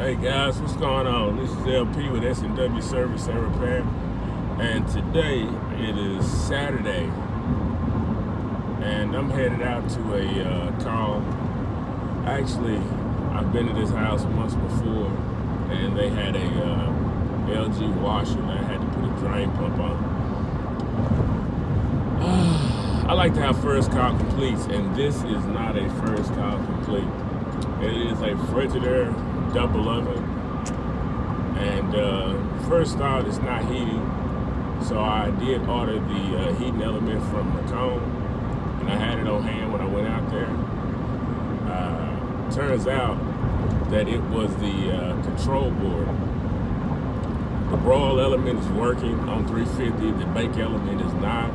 Hey guys, what's going on? This is LP with S&W Service and Repair, and today it is Saturday, and I'm headed out to a call. Actually, I've been to this house once before, and they had a LG washer, and I had to put a drain pump on. I like to have first call completes, and this is not a first call complete. It is a Frigidaire double oven, and first thought, it's not heating, so I did order the heating element from Macomb, and I had it on hand when I went out there. Turns out that it was the control board. The broil element is working on 350, the bake element is not.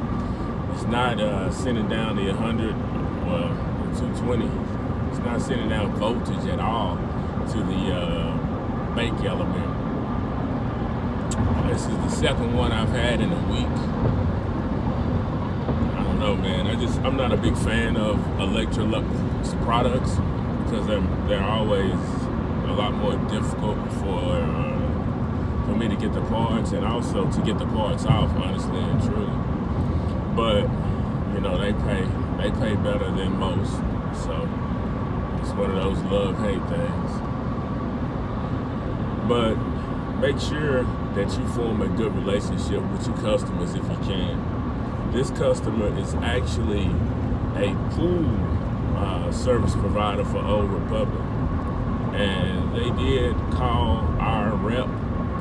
It's not sending down the 100, well, the 220. It's not sending down voltage at all to the bake element. This is the second one I've had in a week. I don't know, man. I'm not a big fan of Electrolux products because they're always a lot more difficult for me to get the parts, and also to get the parts off, honestly and truly. But you know, they pay better than most, so it's one of those love-hate things. But make sure that you form a good relationship with your customers if you can. This customer is actually a pool service provider for Old Republic, and they did call our rep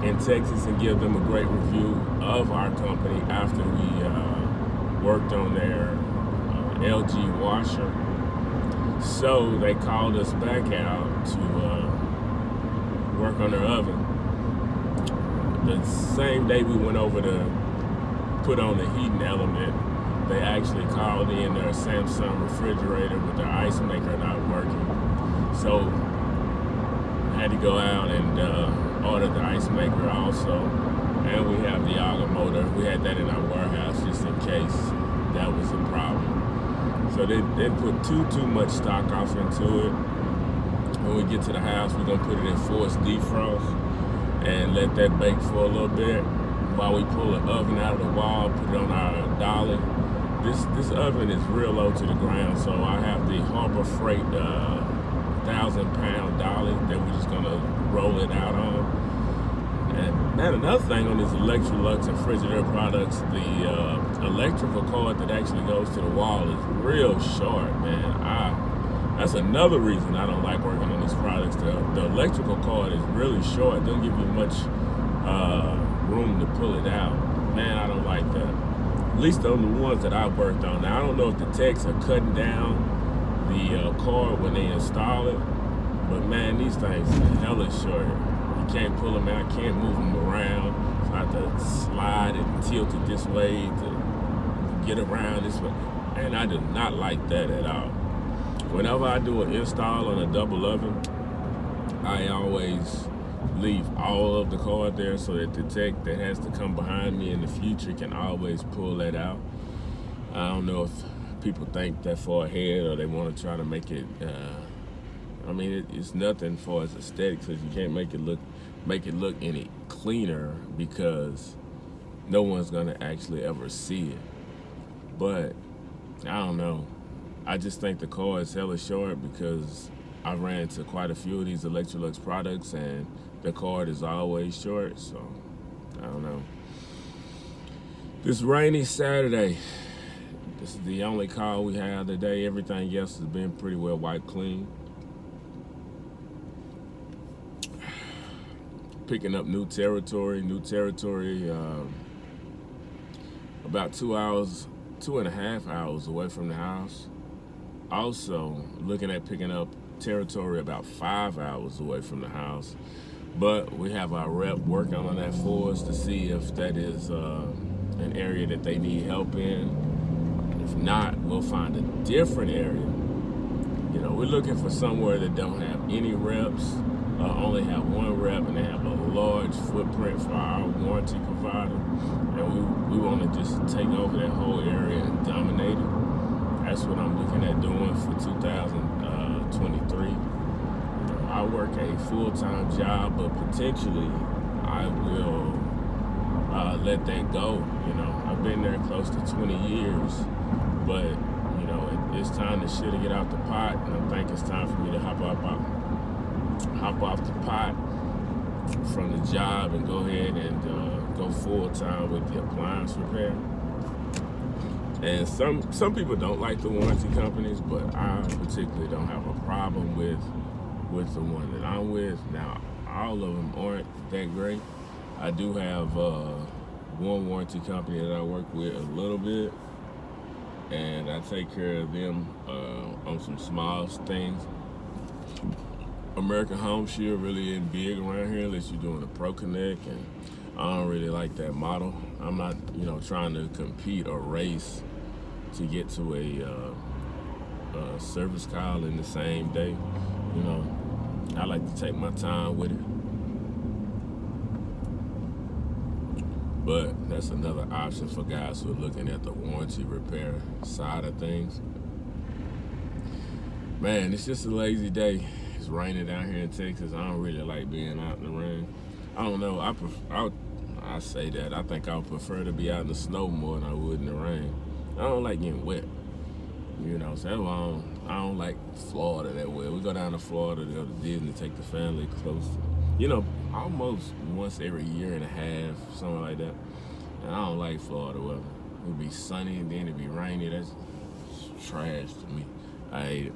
in Texas and give them a great review of our company after we worked on their LG washer. So they called us back out to work on their oven. The same day we went over to put on the heating element, they actually called in their Samsung refrigerator with their ice maker not working. So I had to go out and order the ice maker also. And we have the auger motor. We had that in our warehouse just in case that was a problem. So they didn't put too much stock off into it. When we get to the house, we're gonna put it in forced defrost and let that bake for a little bit while we pull the oven out of the wall, put it on our dolly. This oven is real low to the ground, so I have the Harbor Freight 1,000-pound dolly that we're just gonna roll it out on. And man, another thing on these Electrolux and Frigidaire products, the electrical cord that actually goes to the wall is real short, man. That's another reason I don't like working on these products. The electrical cord is really short. It doesn't give you much room to pull it out. Man, I don't like that. At least on the ones that I've worked on. Now, I don't know if the techs are cutting down the cord when they install it, but man, these things are hella short. You can't pull them out, can't move them around. So I have to slide it and tilt it this way to get around this way. And I do not like that at all. Whenever I do an install on a double oven, I always leave all of the cord there so that the tech that has to come behind me in the future can always pull that out. I don't know if people think that far ahead or they want to try to make it, I mean, it's nothing for as aesthetics, because you can't make it look any cleaner because no one's gonna actually ever see it. But I don't know. I just think the cord is hella short because I ran into quite a few of these Electrolux products and the cord is always short, so I don't know. This rainy Saturday, this is the only call we have today. Everything else has been pretty well wiped clean. Picking up new territory, about 2.5 hours away from the house. Also looking at picking up territory about 5 hours away from the house. But we have our rep working on that for us to see if that is an area that they need help in. If not, we'll find a different area. You know, we're looking for somewhere that don't have any reps, only have one rep, and they have a large footprint for our warranty provider. And we want to just take over that whole area and dominate it. That's what I'm looking at doing for 2023. Our work a full-time job, but potentially I will let that go. You know, I've been there close to 20 years, but you know, it's time to shit and get out the pot, and I think it's time for me to hop off the pot from the job and go ahead and go full-time with the appliance repair. And some people don't like the warranty companies, but I particularly don't have a problem with the one that I'm with. Now, all of them aren't that great. I do have one warranty company that I work with a little bit, and I take care of them on some small things. American Home Shield really isn't big around here unless you're doing a Pro Connect, and I don't really like that model. I'm not, you know, trying to compete or race to get to a service call in the same day. You know, I like to take my time with it. But that's another option for guys who are looking at the warranty repair side of things. Man, it's just a lazy day. It's raining down here in Texas. I don't really like being out in the rain. I don't know. I say that. I think I would prefer to be out in the snow more than I would in the rain. I don't like getting wet. You know, so I don't like Florida that way. We go down to Florida to go to Disney, take the family close. You know, almost once every year and a half, something like that. And I don't like Florida weather. It'd be sunny and then it'd be rainy. That's trash to me. I hate it.